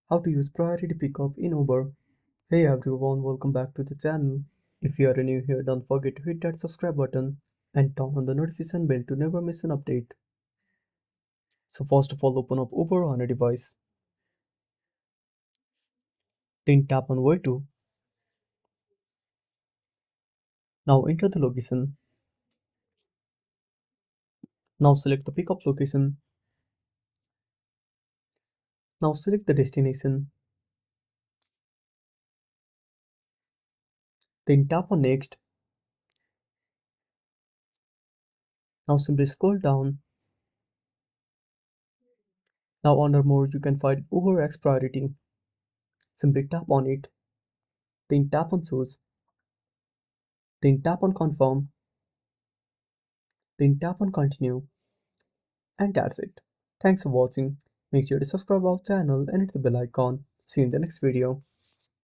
How to use priority pickup in Uber. Hey everyone, welcome back to the channel. If you are new here, don't forget to hit that subscribe button and turn on the notification bell to never miss an update. So first of all, open up Uber on a device. Then tap on where to. Now enter the location. Now select the pickup location. Now select the destination. Then tap on next. Now simply scroll down. Now under more you can find Uber X priority. Simply tap on it. Then tap on choose. Then tap on confirm. Then tap on continue. And that's it. Thanks for watching. Make sure to subscribe our channel and hit the bell icon. See you in the next video.